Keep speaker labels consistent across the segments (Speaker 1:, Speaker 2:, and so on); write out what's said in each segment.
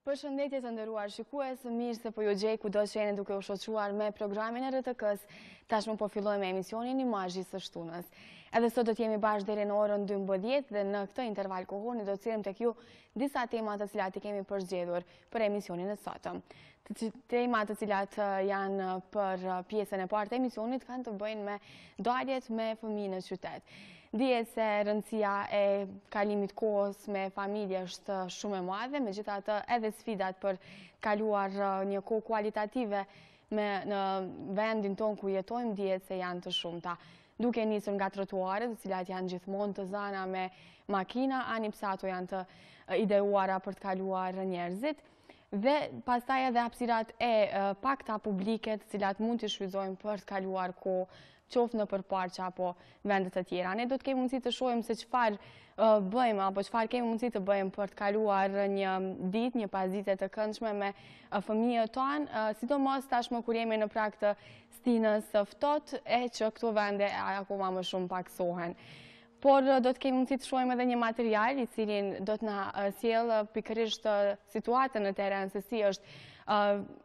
Speaker 1: Përshëndetje të nderuar shikues, mirë se po ju gjej kudo që jeni duke u shoqëruar me programin e RTK-s. Tashmë po fillojmë me emisionin Imazhi së shtunës. Edhe sot do të jemi bashkë deri në orën 12 dhe në këtë interval kohor do të cilëm tek ju disa tema të cilat i kemi përzgjedhur për emisionin e sotëm. Tema të cilat janë për pjesën e parë të emisionit kanë të bëjnë me daljet me fëmijë në qytet. Dihet se rëndësia e kalimit kohës me familje është shumë e madhe, megjithatë edhe sfidat për kaluar një kohë kualitative në vendin tonë ku jetojmë dihet se janë të shumta. Duke nisur nga trotuaret, të cilat janë gjithmonë të zana me makina, ani pse ato janë të ideuara për të kaluar njerëzit, dhe pastaj edhe hapësirat e pakta publike të cilat mund të shfrytëzojmë për të kaluar kohë, qoftë në përparqe apo vendet të tjera. Ne do të kemi mundësi të shohim se çfarë bëjmë apo çfarë kemi mundësi të bëjmë për të kaluar një ditë, një pasdite të këndshme me fëmijët tanë, sidomos tashmë kur jemi në prag të stinës së ftohtë e që këto vende akoma më shumë paksohen. Por do të kemi mundësi të shohim edhe një material i cilin do të na sjellë pikërisht situatën në terren se si është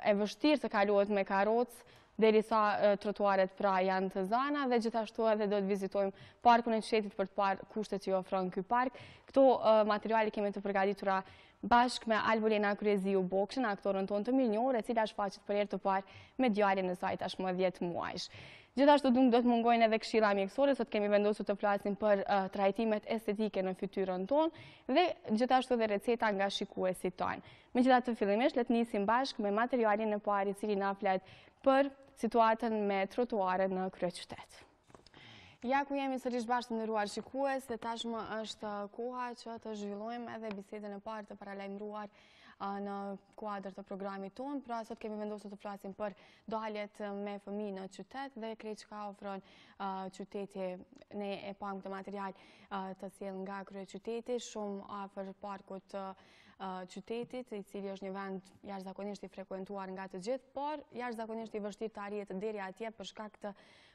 Speaker 1: e vështirë të kalohet me karrocë derisa trotuaret pra janë të zana, dhe gjithashtu edhe do të vizitojmë parkun e qytetit për të parë kushtet që ofron ky park. Këto materiale kemi të përgatitura bashkë me Albolena Kryeziu Bokshën, aktorën tonë të mirënjohur, e cila shfaqet për herë të parë me djalin e saj tashmë 10 muajsh. Gjithashtu do të mungojnë edhe këshilla mjekësore, sot kemi vendosur të flasim për trajtimet estetike në fytyrën tonë dhe gjithashtu edhe receta nga shikuesit tanë. Megjithatë, fillimisht le të nisim bashkë me materialin e parë i cili na flet për situatën me trotuaret në kryeqytet. Ja ku jemi sërish bashkë të nderuar shikues, dhe tashmë është koha që të zhvillojmë edhe bisedën e parë të paralajmëruar në kuadër të programit tonë. Pra sot kemi vendosur të flasim për daljet me fëmijë në qytet dhe krejt çka ofron qyteti. Ne e pam këtë material të sjell nga kryeqyteti, shumë afër parkut të qytetit, i cili është një vend jashtëzakonisht i frekuentuar nga të gjithë, por jashtëzakonisht i vështirë të arrihet deri atje për shkak të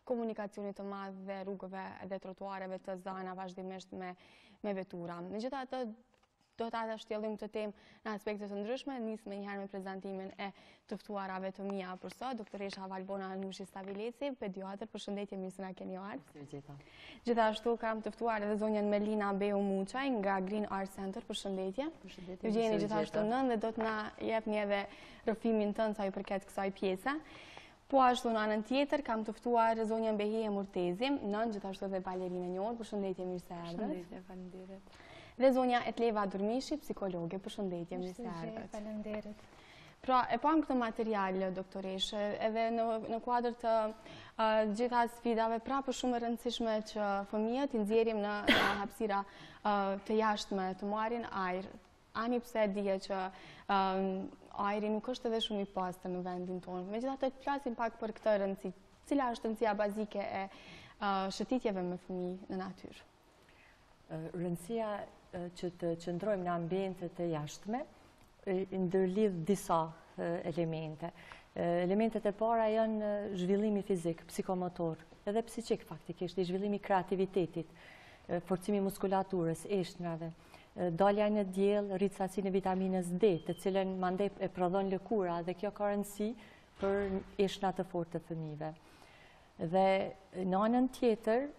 Speaker 1: komunikacionit të madh dhe rrugëve dhe trotuareve të zana vazhdimisht me vetura. Megjithatë, do ta shtjellim këtë temë në aspekte të ndryshme. Nis me njëherë me prezantimin e të ftuarave të mia për sot, doktoresha Valbona Nushi Stavileci, pediatër. Përshëndetje, mirë se na keni ardhur. Gjithashtu kam të ftuar edhe zonjën Melina Beu Muçaj nga Green Art Center. Përshëndetje. Ju jeni gjithashtu nën dhe do të na jepni edhe rrëfimin tënd sa i përket kësaj pjese. Po ashtu në anën tjetër kam të ftuar zonjën Behije Murtezi, nën gjithashtu edhe balerinë e njohur. Përshëndetje, mirë se erdhët.
Speaker 2: Përshëndetje, faleminderit.
Speaker 1: Dhe zonja Etleva Durmishi, psikologe. Përshëndetje, mirë se erdhët.
Speaker 2: Faleminderit.
Speaker 1: Pra, e pam këtë material, doktoresh, edhe në kuadër të gjitha sfidave, pra për shumë e rëndësishme që fëmijët i nxjerrim në hapësira të jashtme, të marrin ajër. Ani pse dihet që ajri nuk është edhe shumë i pastër në vendin tonë. Megjithatë, të flasim pak për këtë rëndësi. Cila është rëndësia bazike e shëtitjeve me fëmijë në natyrë?
Speaker 2: Rëndësia që të qëndrojmë në ambiente të jashtme ndërlidh disa elemente. Elementet e para janë zhvillimi fizik, psikomotor, edhe psiqik faktikisht, zhvillimi kreativitetit, forcimi muskulaturës, eshtrave, dalja në diell, rritësasinë e vitaminës D, të cilën mandej e prodhon lëkura, dhe kjo ka rëndësi për eshtrat të fortë të fëmijëve. Dhe në anën tjetër,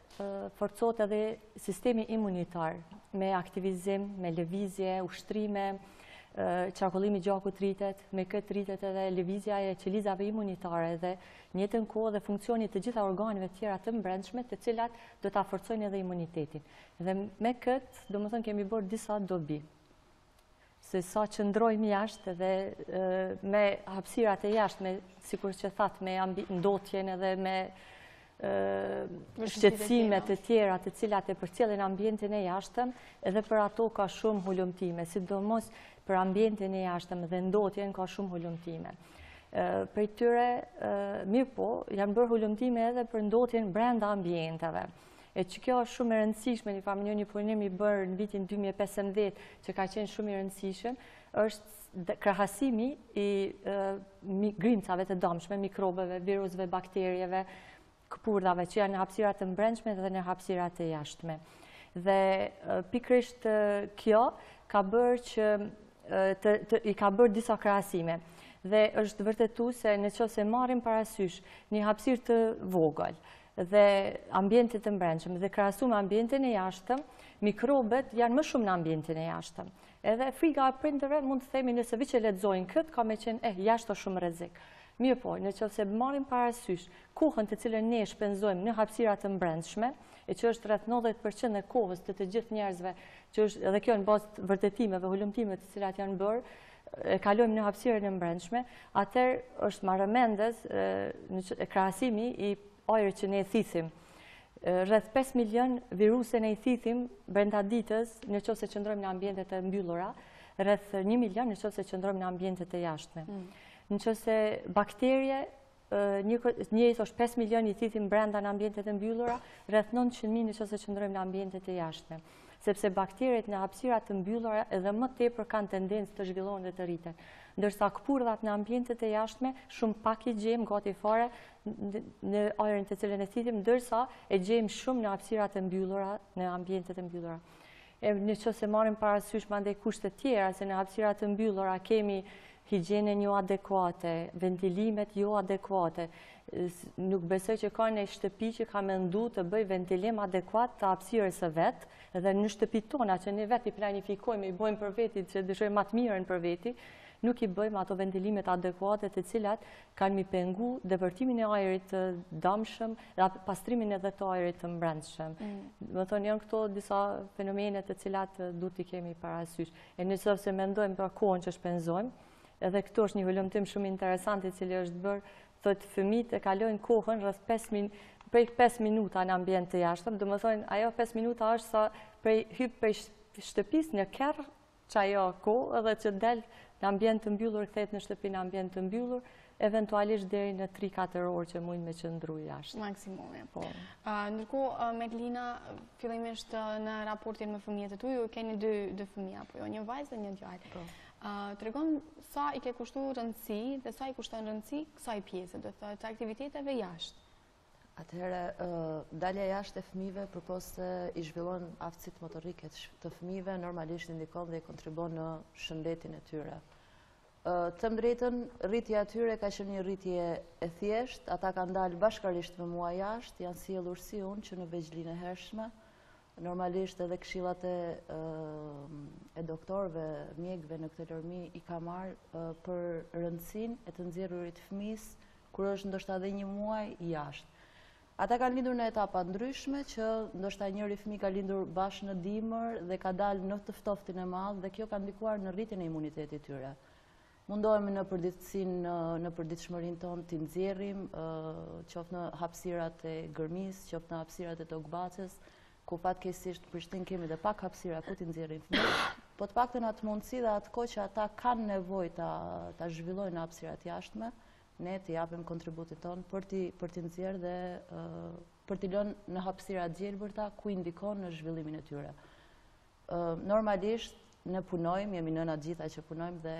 Speaker 2: forcohet edhe sistemi imunitar me aktivizim, me lëvizje, ushtrime, qarkullimi gjakut rritet, me këtë rritet edhe lëvizja e qelizave imunitare dhe njëjtën kohë dhe funksionit të gjitha organeve tjera të brendshme, të cilat do ta forcojnë edhe imunitetin. Dhe me këtë, domethënë kemi bërë disa dobi. Se sa qëndrojmë jashtë dhe me hapësirat e jashtme, sikur që thatë, me ndotjen edhe me shqetësimet të tjera të cilat e përcjellin ambientin e jashtëm, edhe për ato ka shumë hulumtime, sidomos për ambientin e jashtëm dhe ndotjen ka shumë hulumtime. Për tyre, mirë po, janë bërë hulumtime edhe për ndotjen brenda ambienteve. E që kjo është shumë e rëndësishme, një punim i bërë në vitin 2015, që ka qenë shumë i rëndësishëm, është krahasimi i grimcave të dëmshme, mikrobeve, virusve, bakterieve, këpurdhave që janë në hapësirat të brendshme dhe në hapësirat të jashtme. Dhe pikrisht kjo ka bërë që i ka bërë disa krahasime. Dhe është vërtetu se në qoftë se marrim parasysh një hapësirë të vogël dhe ambientet të brendshëm dhe krahasu me ambientin e jashtëm, mikrobet janë më shumë në ambientin e jashtëm. Edhe frika e prindërve mund të themi nëse vi që lexojnë këtë ka me qenë jashtë është shumë rrezik. Mirë po, në qoftë se marrim parasysh kohën të cilën ne shpenzojmë në hapësira të brendshme, e që është rreth 90% e kohës të gjithë njerëzve, që është edhe kjo në bazë të vërtetimeve, hulumtimeve të cilat janë bërë, e kalojmë në hapësirën e brendshme, atëherë është marrëmendës krahasimi i ajrit që ne e thithim. Rreth 5 milion viruse ne i thithim brenda ditës në qoftë se qëndrojmë në ambientet e mbyllura, rreth 1 milion në qoftë se qëndrojmë në ambientet e jashtme. Në qoftë se bakterje, njëjtë është 5 milion i thithim brenda në ambientet e mbyllura, rreth 900.000 në qoftë se qëndrojmë në ambientet e jashtme. Sepse bakteriet në hapësirat të mbyllura edhe më tepër kanë tendencë të zhvillohen dhe të rriten. Ndërsa këpurdhat në ambientet e jashtme shumë pak i gjejmë gati fare në ajrin të cilën e thithim, ndërsa e gjejmë shumë në hapësirat e mbyllura, në ambientet e mbyllura. Në qoftë se marrim parasysh mandej kushte tjera se në hapësirat të mbyllura kemi higjienën jo adekuate, ventilimet jo adekuate. Nuk besoj që ka një shtëpi që ka mendu të bëj ventilim adekuat të hapësirës së vetë, dhe në shtëpi tona që ne vetë i planifikojmë, i bëjmë për veti, që dëshojmë më të mirën për veti, nuk i bëjmë ato ventilimet adekuate të cilat kanë mi pengu depërtimin e ajrit të damshëm dhe pastrimin edhe të ajrit të brendshëm. Më thonë janë këto disa fenomene të cilat duhet t'i kemi parasysh. E nëse mendojmë për kohën që shpenzojmë, edhe këto është një hulumtim shumë interesant i cili është bërë, thotë fëmijët e kalojnë kohën rreth 5 minuta në ambient të jashtëm, do më thonë ajo 5 minuta është sa hyp prej shtëpisë në kerr që ajo kohë edhe që del në ambient të mbyllur, kthehet në shtëpi në ambient të mbyllur, eventualisht deri në 3-4 orë që mund me qëndru jashtë.
Speaker 1: Maksimumi. Ndërkohë, Meglina, fillimisht në raportin me fëmijët e tuaj, keni dy fëmija, apo jo, një vajzë dhe një djalë. Tregon sa i ke kushtu rëndësi dhe sa i kushton rëndësi kësaj pjese, do të aktiviteteve jashtë.
Speaker 3: Atëherë, dalja jashtë e fëmijëve përpos se i zhvillon aftësitë motorike të fëmijëve, normalisht indikon dhe i kontribon në shëndetin e tyre. Të drejtën, rritja e tyre ka qenë një rritje e thjeshtë, ata kanë dalë bashkarisht me mua jashtë, janë sjellur si unë që në veçlinë e hershme. Normalisht edhe këshillat e doktorëve, mjekëve në këtë lërmi i ka marrë për rëndësinë e të nxjerrurit fëmijës kur është ndoshta edhe 1 muaj jashtë. Ata kanë lindur në etapa ndryshme që ndoshta njëri fëmijë ka lindur bashkë në dimër dhe ka dalë në të ftoftin e madh dhe kjo ka ndikuar në rritjen e imunitetit tyre. Mundohemi në përditësinë, në përditshmërinë tonë t'i nxjerrim, qoftë në hapësirat e gërmisë, qoftë në hapësirat e tokbacës, ku fatkeqësisht në Prishtinë kemi dhe pak hapësira ku t'i nxjerrim fëmijët, po të paktën atë mundësi dhe atë kohë që ata kanë nevojë ta zhvillojnë hapësirat jashtme, ne t'i japim kontributin tonë për t'i nxjerrë dhe për t'i lënë në hapësira të gjelbërta ku indikon në zhvillimin e tyre. Normalisht ne punojmë, jemi nëna gjitha që punojmë dhe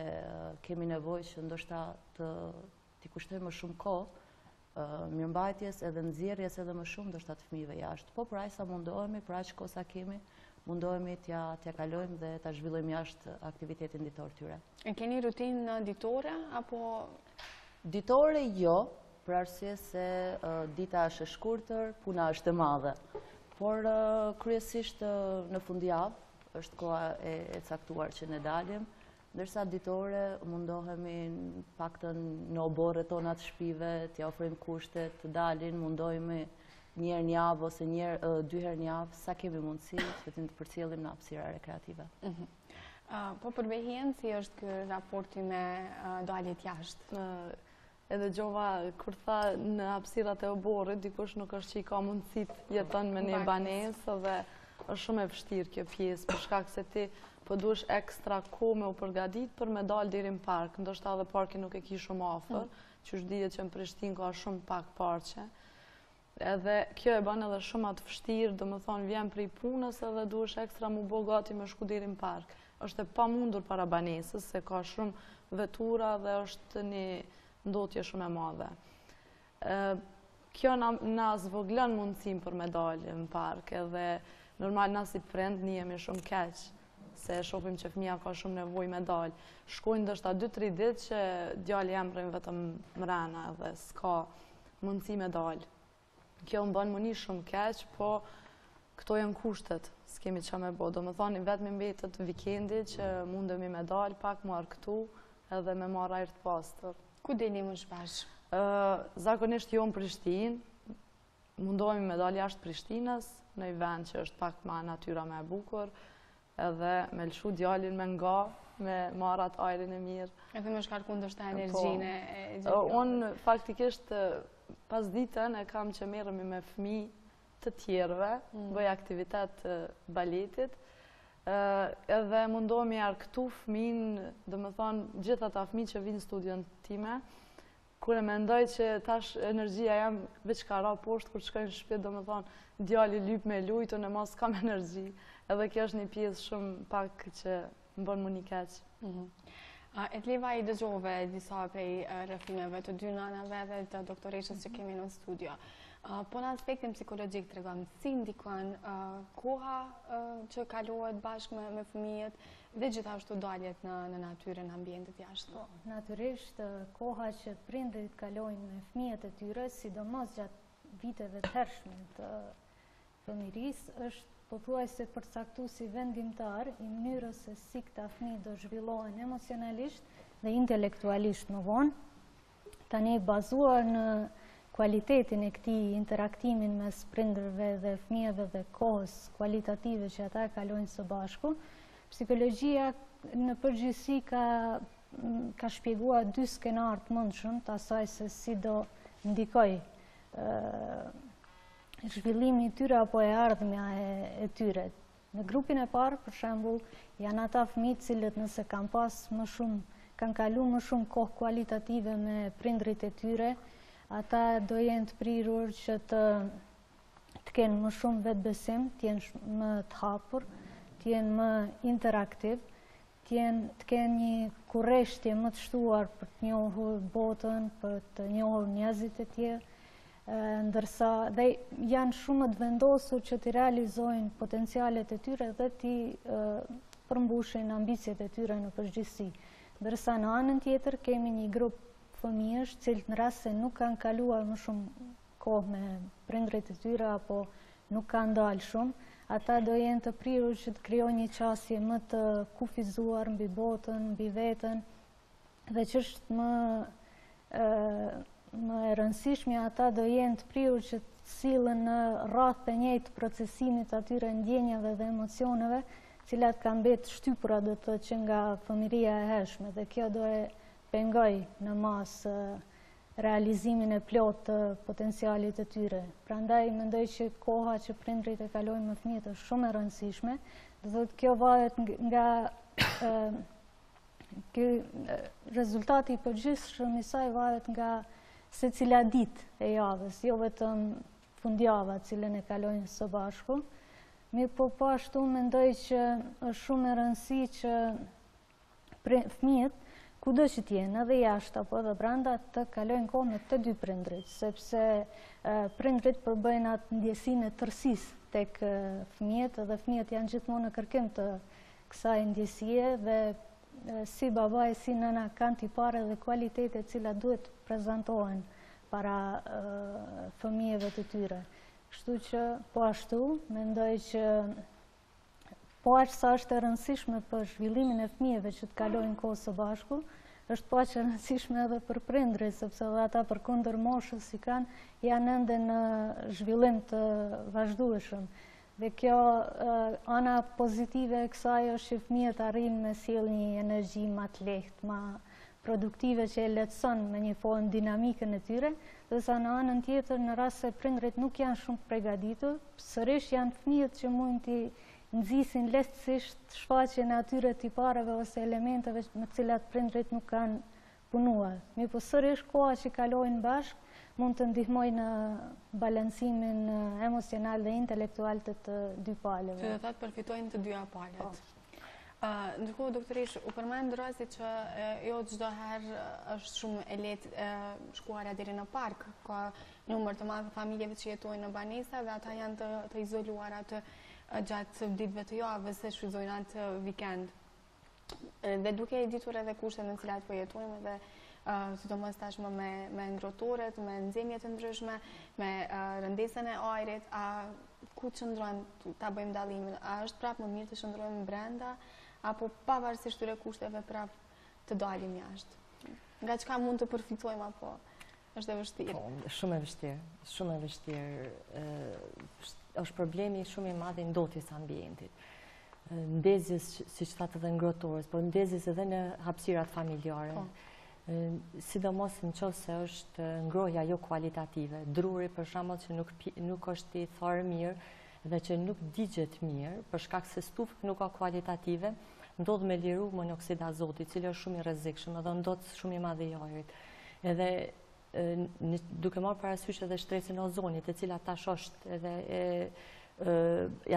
Speaker 3: kemi nevojë që ndoshta t'i kushtojmë më shumë kohë mirëmbajtjes edhe nxjerrjes edhe më shumë ndoshta të fëmijëve jashtë. Po për aq sa mundohemi, për aq kohë sa kemi, mundohemi t'ja kalojmë dhe ta zhvillojmë jashtë aktivitetin ditor tyre.
Speaker 1: E keni rutinë ditore apo
Speaker 3: ditore jo, për arsye se dita është e shkurtër, puna është e madhe. Por kryesisht në fundjavë është koha e caktuar që ne dalim, ndërsa ditore mundohemi paktën në oborret tona të shtëpive, t'i ofrojmë kushtet, të dalin, mundohemi një herë në javë ose 2 herë në javë, sa kemi mundësi që të përcjellim në hapësira rekreative.
Speaker 1: Po për Behian, si është ky raporti me daljet jashtë?
Speaker 4: Edhe Gjova, kur tha në hapësirat e oborrit, dikush nuk është që i ka mundësit jeton me një banesë dhe është shumë e vështirë kjo pjesë, për shkak se ti po duhesh ekstra kohë me u përgatit për me dalë deri në park, ndoshta edhe parki nuk e ki shumë afër, që është dihet që në Prishtinë ka shumë pak parqe. Edhe kjo e bën edhe shumë atë vështirë, domethënë vjen prej punës edhe duhesh ekstra mu bë gati me shku deri në park. Është e pamundur para banesës, se ka shumë vetura dhe është një ndotje shumë e madhe. Kjo na zvoglon mundësinë për me dalë në park, edhe normal na si prind jemi shumë keq, se shohim që fëmija ka shumë nevojë me dalë. Shkojnë ndoshta 2-3 ditë që djali jam rrim vetëm mrena dhe s'ka mundësi me dalë. Kjo më bën më një shumë keq, po këto janë kushtet, s'kemi që me bo. Do më thoni, vetëm mbetet vikendi që mundemi me dalë, pak marrë këtu edhe me marrë ajër të pastër.
Speaker 1: Ku dini më shpesh?
Speaker 4: Zakonisht jo në Prishtinë, mundohemi me dalë jashtë Prishtinës, në i vend që është pak ma natyra me bukur, edhe me lëshu djalin me nga, me marrat ajrin e mirë.
Speaker 1: Edhe me shkarku ndoshta energjinë e
Speaker 4: gjithë. Unë faktikisht pas ditën e kam që merremi me fëmijë të tjerëve, bëj aktivitet baletit, edhe mundohemi këtu fëmijën, dhe më thonë gjithë ata fëmijë që vinë studion time, kur e mendoj që tash energjia jam veç ka ra poshtë, kur shkojnë në shtëpi, do më thonë, djali lyp me lujtë, në mos kam energji. Edhe kjo është një pjesë shumë pak që më bën më një keq.
Speaker 1: Etliva i dëgjove disa prej rrëfimeve të dy nanave dhe të doktoreshës që kemi në studio. Po në aspektin psikologjik të regam, si ndikon koha që kalohet bashkë me fëmijët dhe gjithashtu daljet në natyrë, në ambientet jashtë?
Speaker 5: Natyrisht, koha që prindrit kalojnë me fëmijët e tyre, sidomos gjatë viteve të hershme të fëmirisë, është pothuajse përcaktuar si vendimtar i mënyrës se si këta fëmijë do zhvillohen emocionalisht dhe intelektualisht më vonë. Tani bazuar në kualitetin e këtij interaktimin mes prindërve dhe fëmijëve dhe kohës kualitative që ata kalojnë së bashku, psikologjia në përgjithësi ka shpjeguar dy skenar të mundshëm të asaj se si do ndikoj zhvillimi i tyre apo e ardhmja e tyre. Në grupin e parë, për shembull, janë ata fëmijë cilët nëse kanë kaluar më shumë kohë kualitative me prindrit e tyre, ata do jenë të prirur që të kenë më shumë vetbesim, të jenë më të hapur, të jenë më interaktiv, të kenë një kurreshtje më të shtuar për të njohur botën, për të njohur njerëzit e tjerë, ndërsa dhe janë shumë të vendosur që të realizojnë potencialet e tyre dhe të përmbushin ambicjet e tyre në përgjithësi. Ndërsa në anën tjetër kemi një grup fëmijësh, cilët në rast se nuk kanë kaluar më shumë kohë me prindrit e tyre apo nuk kanë dalë shumë, ata do jenë të prirur që të krijojnë një qasje më të kufizuar mbi botën, mbi veten, dhe që është më e rëndësishme, ata do jenë të prirur që të sillen në rreth të njëjtë procesimit atyre ndjenjave dhe emocioneve, cilat kanë mbetë shtypura do të thotë që nga fëmiria e hershme, dhe kjo do e pengoj në masë realizimin e plot të potencialit të tyre. Prandaj mendoj që koha që prindrit e kalojnë me fëmijët është shumë e rëndësishme, do thotë kjo varet nga rezultati i përgjithshëm i saj varet nga secila ditë e javës, jo vetëm fundjava cilën e kalojnë së bashku. Mirë po ashtu mendoj që është shumë e rëndësishme që fëmijët kudo që t'jenë, edhe jashtë apo edhe brenda, të kalojnë kohë me të dy prindrit, sepse prindrit përbëjnë atë ndjesinë e tërësisë tek fëmijët, dhe fëmijët janë gjithmonë në kërkim të kësaj ndjesie, dhe si baba e si nëna kanë tipare dhe kualitete cilat duhet të prezantohen para fëmijëve të tyre. Kështu që po ashtu, mendoj që po aq sa është e rëndësishme për zhvillimin e fëmijëve që të kalojnë kohë së bashku, është po aq e rëndësishme edhe për prindrit, sepse edhe ata përkundër moshës si kanë, janë ende në zhvillim të vazhdueshëm. Dhe kjo ana pozitive e kësaj është që fëmijët arrin me sjell një energji më të lehtë, më produktive që e lehtëson me një formë dinamikën e tyre, dhe sa në anën tjetër, në rast se prindrit nuk janë shumë të përgatitur, sërish janë fëmijët që mund t'i nxisin lehtësisht shfaqjen e atyre tipareve ose elementeve me të cilat prindrit nuk kanë punuar. Mirë po sërish koha që kalojnë bashkë mund të ndihmojnë në balancimin emocional dhe intelektual të të dy palëve.
Speaker 1: Që do thotë përfitojnë të dyja palët. Ndërkohë, doktorish, u përmend rasti që jo çdo herë është shumë e lehtë shkuara deri në park, ka numër të madh familjeve që jetojnë në banesa dhe ata janë të izoluara, të gjatë ditëve të javës se shfrytëzojnë atë vikend. Dhe duke i ditur edhe kushtet në cilat po jetojmë dhe sidomos tashmë me ngrohtoret, me nxemje të ndryshme, me rëndesën e ajrit, ku qëndrojmë ta bëjmë dallimin? A është prapë më mirë të qëndrojmë brenda apo pavarësisht këtyre kushteve prapë të dalim jashtë? Nga çka mund të përfitojmë apo është e vështirë?
Speaker 2: Po, shumë e vështirë, shumë e vështirë. Është problemi shumë i madh i ndotjes ambientit. Ndezjes, siç thatë edhe ngrohtorës, por ndezjes edhe në hapësirat familjare. Sidomos në qoftë se është ngrohja jo kualitative, druri për shembull që nuk është i tharë mirë dhe që nuk digjet mirë, për shkak se stufët nuk ka kualitative, ndodh me liru monoksidi azoti, i cili është shumë i rrezikshëm dhe ndodh shumë i madh i ajrit. Edhe duke marrë parasysh edhe shtresën e ozonit, e cila tash është edhe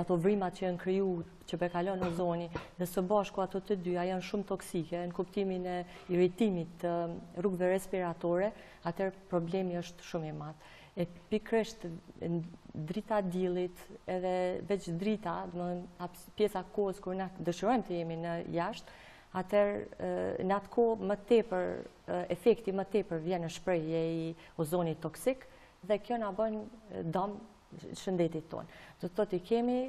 Speaker 2: ato vrimat që janë kriju, që bekalon ozoni, dhe së bashku ato të dyja janë shumë toksike, në kuptimin e irritimit të rrugëve respiratore, atëherë problemi është shumë i madh. E pikërisht drita diellit, edhe veç drita, pjesa kohës kur na dëshirojmë të jemi në jashtë, atëherë në atë kohë më tepër, efekti më tepër vjen në shprehje i ozonit toksik, dhe kjo na bën dëm shëndetit tonë. Do të thotë i kemi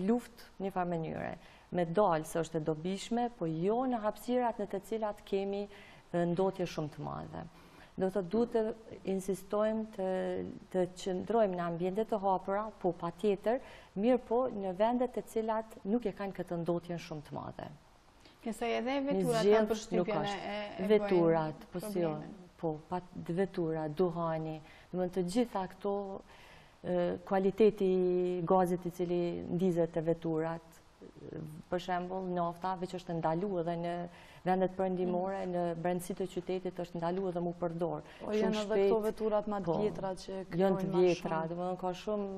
Speaker 2: luftë një farë mënyre, me dalë se është e dobishme, po jo në hapësirat në të cilat kemi ndotje shumë të madhe. Do të thotë duhet të insistojmë të qëndrojmë në ambiente të hapura, po patjetër, mirë po në vendet të cilat nuk e kanë këtë ndotjen shumë të madhe.
Speaker 1: Nëse edhe veturat kanë përshtypjen e
Speaker 2: veturat, po, veturat, duhani, të gjitha këto kualiteti i gazit i cili ndizet të veturat, për shembull nafta, veç është ndaluar edhe në vendet perëndimore, në brendësitë të qytetit është ndaluar dhe mu përdor.
Speaker 4: Po janë edhe këto veturat më të vjetra që
Speaker 2: janë të vjetra, domethënë ka shumë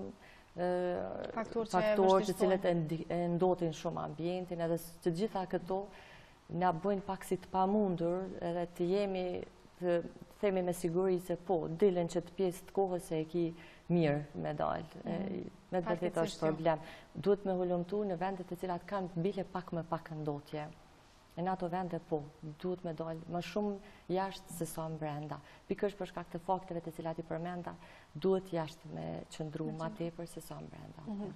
Speaker 2: faktorë që cilët e ndotin shumë ambientin, edhe të gjitha këto na bëjnë pak si të pamundur edhe të jemi të themi me siguri se po, dilen që të pjesë të kohës e ki mirë me dalë. Me të vërtet është problem. Duhet me hullumtu në vendet të cilat kanë bile pak më pak ndotje. E në ato vende po, duhet me dalë më shumë jashtë se sa brenda. Pikërisht për shkak të fakteve të cilat i përmenda, duhet jashtë me qëndru ma tepër se sa brenda.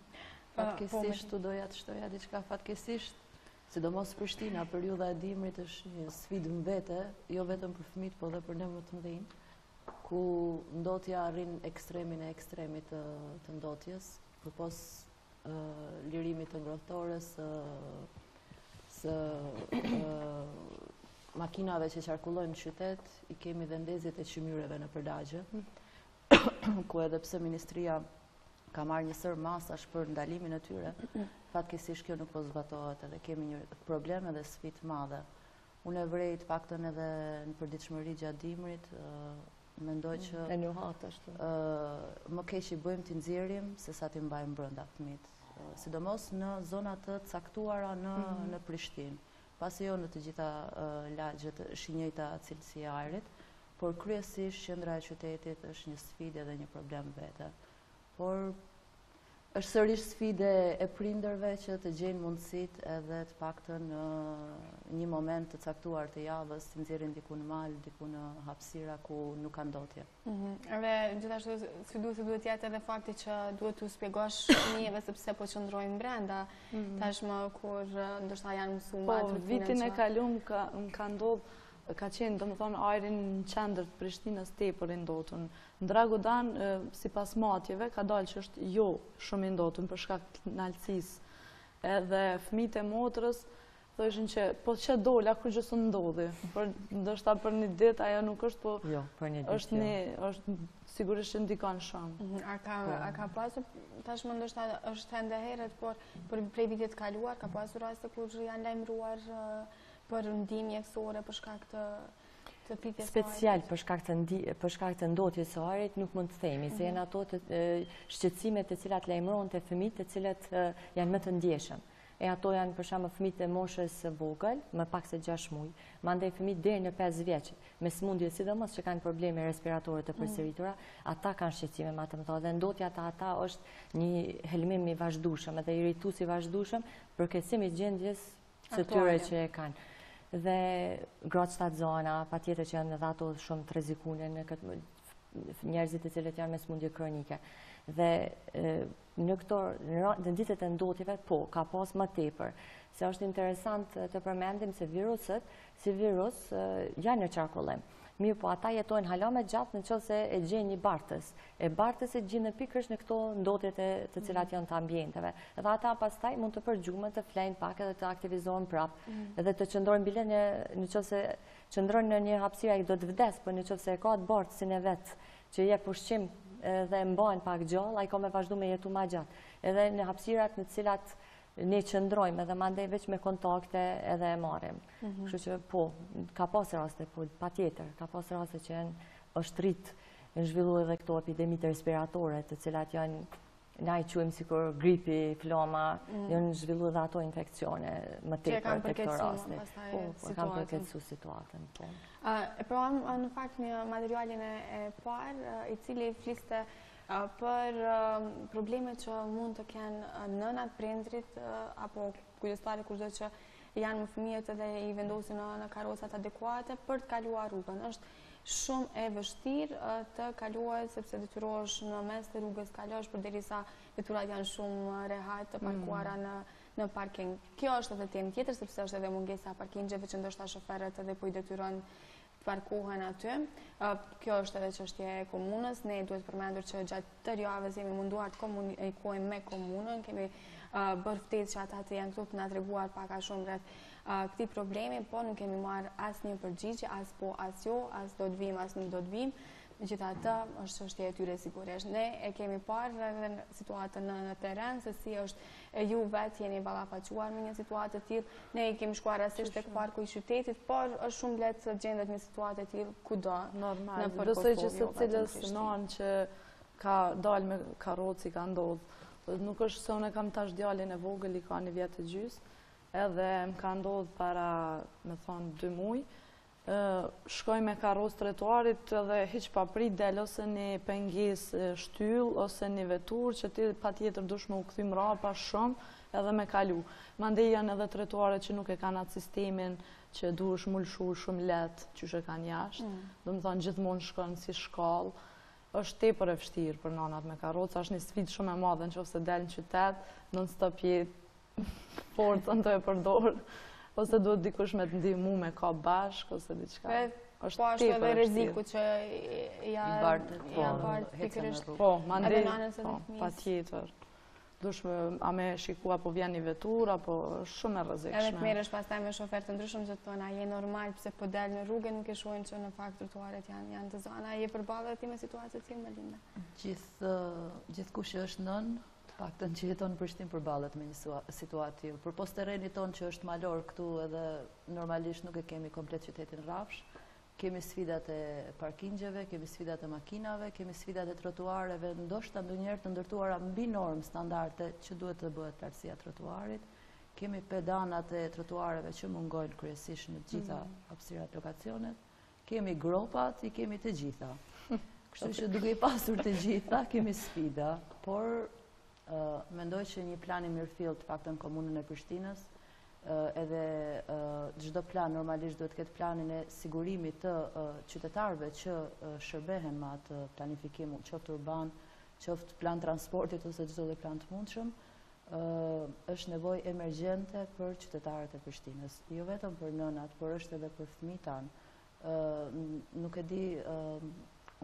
Speaker 3: Fatkesisht, tu doja të shtoja diçka fatkesisht, sidomos Prishtina, periudha e dimrit është një sfidë mbete, jo vetëm për fëmijët, po dhe për ne më të mëdhenj, ku ndotja arrin ekstremin e ekstremit të ndotjes, përpos lirimit të ngrohtores, së makinave që qarkullojnë në qytet, i kemi dhe ndezjet e qymyreve në përdagje, ku edhe pse Ministria ka marrë një sër masash për ndalimin e tyre, fatkesish kjo nuk po zbatohet edhe kemi një problem edhe sfidë madhe. Unë e vrej të paktën edhe në përditshmëri gjatë dimrit, mendoj që më keq i bëjmë t'i nxjerrim se sa t'i mbajmë brenda fëmijët. Sidomos në zonat të caktuara në Prishtinë. Pasi jo në të gjitha lagjet është i njëjta cilësia e ajrit, por kryesisht qendra e qytetit është një sfidë edhe një problem vete. Por është sërish sfide e prindërve që të gjejnë mundësit edhe të paktën në një moment të caktuar të javës të nxjerrin diku në mal, diku në hapësira ku nuk ka ndotje.
Speaker 1: Dhe gjithashtu duhet jetë edhe fakti që duhet t'u shpjegosh fëmijëve sepse po qëndrojnë brenda, tashmë kur ndoshta janë mësuar.
Speaker 4: Po, vitin e kaluar ka ndodhur ka qenë, domethënë, ajrin në qendër të Prishtinës tepër i ndotur. Në Dragodan, sipas matjeve, ka dalë që është jo shumë i ndotur për shkak të nalësisë. Edhe fëmijët e motrës thoshin që po çe dola kur gjë s'u ndodhi. Ndoshta për një ditë ajo nuk është, po
Speaker 2: jo, për një ditë.
Speaker 4: Është sigurisht ndikon shumë.
Speaker 1: A ka pasur tashmë ndoshta është ende herët, por për prej vitit të kaluar ka pasur raste kur janë lajmëruar për ndihmë mjekësore për shkak të pritjes së ajrit.
Speaker 2: Special për shkak të ndotjes së ajrit nuk mund të themi, se janë ato shqetësimet të cilat lajmërohen te fëmijët, të cilët janë më të ndjeshëm. e ato janë për shembull fëmijët e moshës së vogël, më pak se 6 muaj, mandej fëmijët deri në 5 vjeç, me smundje sidomos që kanë probleme respiratore të përsëritura, ata kanë shqetësime më të mëdha dhe ndotja ata është një helmim i vazhdueshëm edhe irritues i vazhdueshëm për keqësim i gjendjes së tyre që e kanë. Dhe gratë shtatzana, patjetër që janë edhe ato shumë të rrezikune në këtë njerëzit të cilët janë me smundje kronike. Dhe në ditët e ndotjeve, ka pas më tepër. Se është interesant të përmendim se viruset, si virus, janë në qarkullim. Mirë po, ata jetojnë hala me gjatë në qoftë se e gjenë një bartës. E bartës e gjenë pikërisht në këto ndotjet të cilat janë të ambienteve. Dhe ata pastaj mund të përgjumen, të flejnë pak edhe të aktivizohen prapë. Edhe të qëndrojnë bile në qoftë se qëndrojnë në një hapësira i do të vdes, për në qoftë se e ka të bartësin e vetë që jep ushqim dhe mbajnë pak gjallë, a i ka me vazhdu me jetu ma gjatë. Edhe në hapësirat në cilat ne qëndrojmë edhe mandej veç me kontakte edhe e marim. Kështu që po, ka pas raste, po, pa tjetër, ka pas raste që është rritë në zhvillu edhe këto epidemit respiratore, të cilat janë, na i quajmë sikur gripi, floma, janë zhvillu edhe ato infekcione më tepër të këto raste. Po, kanë përkeqësu situatën, po.
Speaker 1: E provëm në fakt një materialin e parë, i cili fliste për probleme që mund të kenë nënat, prindrit, apo kujdestare kurdo që janë më fëmijët edhe i vendosin në karrocat adekuate për të kaluar rrugën. Është shumë e vështirë të kaluar sepse detyrohesh në mes të rrugës kalosh përderisa veturat janë shumë rehat të parkuara në parking. Kjo është edhe temë tjetër sepse është edhe mungesa parkingjeve që ndoshta shoferët edhe po i detyron të parkohen aty. Kjo është edhe çështje e komunës. Ne duhet përmendur që gjatë tërë javës jemi munduar të komunikojmë me komunën, kemi bërë ftesë që ata të janë këtu të na treguar pak a shumë rreth këtij problemi, po nuk kemi marrë asnjë përgjigje, as po as jo, as do të vim, as nuk do të vim. Megjithatë, është çështje e tyre sigurisht. Ne e kemi parë edhe në situatën në terren se si është ju vetë jeni ballafaquar me një situatë të tillë. Ne i kemi shkuar rastësisht tek parku i qytetit, por është shumë lehtë të gjendet një situatë e tillë kudo.
Speaker 4: Normal. Besoj që secilës non që ka dalë me karroci ka ndodhur. Nuk është se unë kam tash djalin e vogël, i ka 1 vjet e gjys, edhe më ka ndodhur para, me thonë, 2 muaj. Shkoj me karroc trotuarit edhe hiq pa prit del ose një pengesë shtyll ose një vetur që ti patjetër dush me u kthy mrapa shumë edhe me kalu. Mandej janë edhe trotuaret që nuk e kanë atë sistemin që duhesh mulshu shumë lehtë që kanë jashtë. Domethënë gjithmonë shkon si shkallë. Është tepër e vështirë për nanat me karroca, është një sfidë shumë e madhe nëse del në qytet, non-stop jetë forcën të e përdor, ose duhet dikush me të ndihmu me ka bashk, ose diçka.
Speaker 1: Po është edhe rreziku që ja bart pikërisht.
Speaker 4: Po, mandej, patjetër. Dush a me shikua po vjen një vetur, apo shumë e rrezikshme.
Speaker 1: Edhe të merresh pastaj me shofer të ndryshëm që të thonë, a je normal pse po del në rrugë, nuk e shohin që në fakt trotuaret janë të zana, a je përballë ti me situatë të tillë Melinda?
Speaker 3: Gjithkush që është nën, të paktën që jeton në Prishtinë përballet me një situatë tillë. Përpos terrenit ton që është malor këtu edhe normalisht nuk e kemi komplet qytetin rrafsh. Kemi sfidat e parkingjeve, kemi sfidat e makinave, kemi sfidat e trotuareve, ndoshta ndonjëherë të ndërtuara mbi normë standarde që duhet të bëhet lartësia trotuarit. Kemi pedanat e trotuareve që mungojnë kryesisht në gjitha hapësirat lokacionet. Kemi gropat, i kemi të gjitha. Kështu që duke i pasur të gjitha, kemi sfida, por mendoj që një plan i mirëfillt të paktën komunën e Prishtinës edhe çdo plan normalisht duhet të ketë planin e sigurimit të qytetarëve që shërbehen me atë planifikim, qoftë urban, qoftë plan transportit ose çdo lloj plan të mundshëm, është nevojë emergjente për qytetarët e Prishtinës, jo vetëm për nënat, por është edhe për fëmijët tanë. Nuk e di,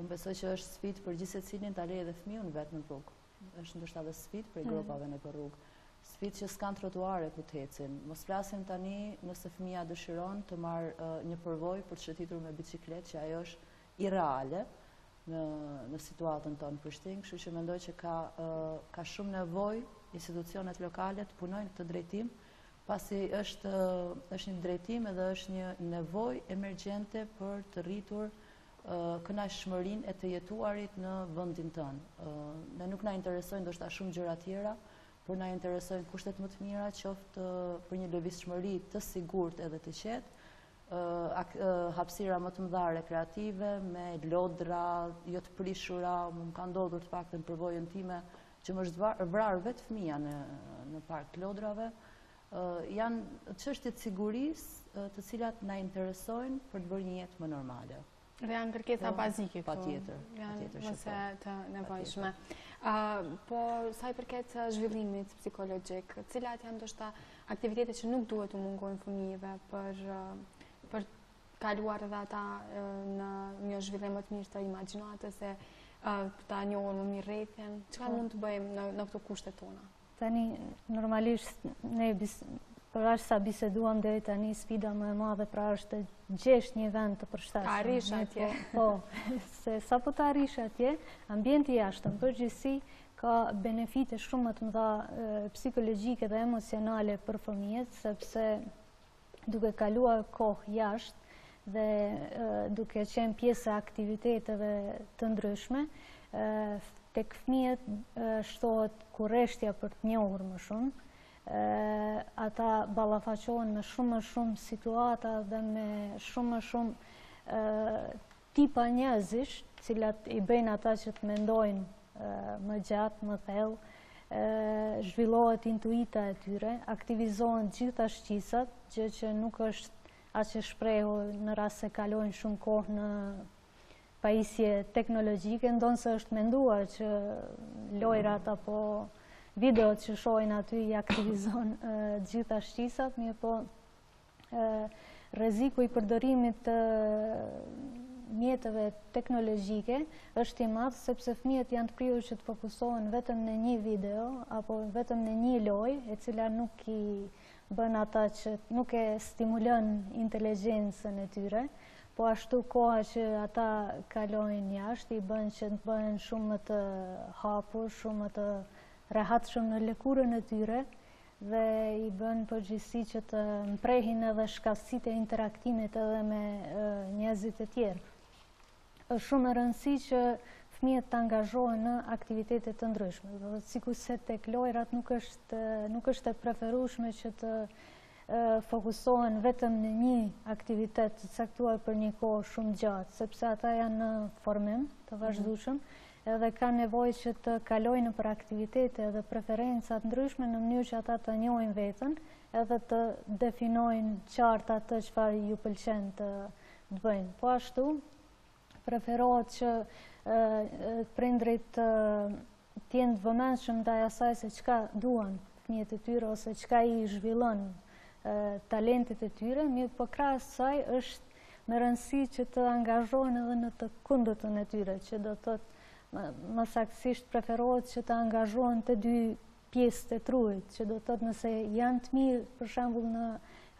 Speaker 3: unë besoj që është sfidë për gjithë secilin ta lejë edhe fëmijën vetë në rrugë. Është ndoshta edhe sfidë për grupave nëpër rrugë. Sfidë që s'kan trotuare ku të ecin. Mos flasim tani nëse fëmia dëshiron të marrë një përvojë për të shëtitur me bicikletë, që ajo është irreale në situatën tonë në Prishtinë, kështu që mendoj që ka shumë nevojë institucionet lokale të punojnë këtë drejtim, pasi është një drejtim edhe është një nevojë emergjente për të rritur kënaqësmërinë e të jetuarit në vendin tonë. Ne nuk na interesojnë ndoshta shumë gjëra tjera, por na interesojnë kushtet më të mira, qoftë për një lëvizshmëri të sigurt edhe të qetë, hapësira më të mëdha rekreative, me lodra, jo të prishura, më ka ndodhur të paktën përvojën time, që më është vrarë vetë fëmija në park lodrave, janë çështje të sigurisë të cilat na interesojnë për të bërë një jetë më normale.
Speaker 1: Dhe janë kërkesa bazike këtu.
Speaker 3: Patjetër.
Speaker 1: Janë mëse të nevojshme. Po, sa i përket zhvillimit psikologjik, cilat janë ndoshta aktivitete që nuk duhet të mungojnë fëmijëve për kaluar edhe ata në një zhvillim më të mirë të imagjinatës e ta njohur më mirë rrethin. Çfarë mund të bëjmë në këto kushtet tona?
Speaker 5: Tani, normalisht, ne për ashtë sa biseduam deri tani, sfida më e madhe pra është të gjesh një vend të përshtatshëm.
Speaker 1: Ta arrish atje.
Speaker 5: Po, se sa po të arrish atje, ambienti jashtëm përgjithësi ka benefite shumë më të mëdha psikologjike dhe emocionale për fëmijët, sepse duke kaluar kohë jashtë dhe duke qenë pjesë e aktiviteteve të ndryshme, tek fëmijët shtohet kurreshtja për të njohur më shumë. Ata ballafaqohen me shumë më shumë situata dhe me shumë më shumë tipa njerëzish, cilat i bëjnë ata që të mendojnë më gjatë, më thellë, zhvillohet intuita e tyre, aktivizohen gjitha shqisat, gjë që nuk është aq e shprehur në rast se kalojnë shumë kohë në pajisje teknologjike, ndonë se është menduar që lojrat apo videot që shohin aty i aktivizon gjitha shqisat, mirë po rreziku i përdorimit të mjeteve teknologjike është i madh, sepse fëmijët janë të prirur që të fokusohen vetëm në një video apo vetëm në një lojë, e cila nuk i bën ata që nuk e stimulon inteligjencën e tyre, po ashtu koha që ata kalojnë jashtë i bën që të bëhen shumë më të hapur, shumë më të rehatshëm në lëkurën e tyre dhe i bën përgjithësi që të mprehin edhe shkallësitë e interaktimit edhe me njerëzit e tjerë. Është shumë e rëndësishme që fëmijët të angazhohen në aktivitete të ndryshme. Do të sikurse tek lojrat nuk është e preferueshme që të fokusohen vetëm në një aktivitet të caktuar për një kohë shumë gjatë, sepse ata janë në formim të vazhdueshëm edhe ka nevojë që të kalojnë për aktivitete dhe preferenca të ndryshme në mënyrë që ata të njohin veten edhe të definojnë qartë atë çfarë ju pëlqen të bëjnë. Po ashtu preferohet që prindrit të jenë të vëmendshëm ndaj asaj se çka duan fëmijët e tyre ose çka i zhvillon talentet e tyre, mirë po krahas saj është me rëndësi që të angazhohen edhe në të kundërtën e tyre, që do të thotë më saktësisht preferohet që të angazhohen të dy pjesë të trurit, që do të thotë nëse janë të mirë për shembull në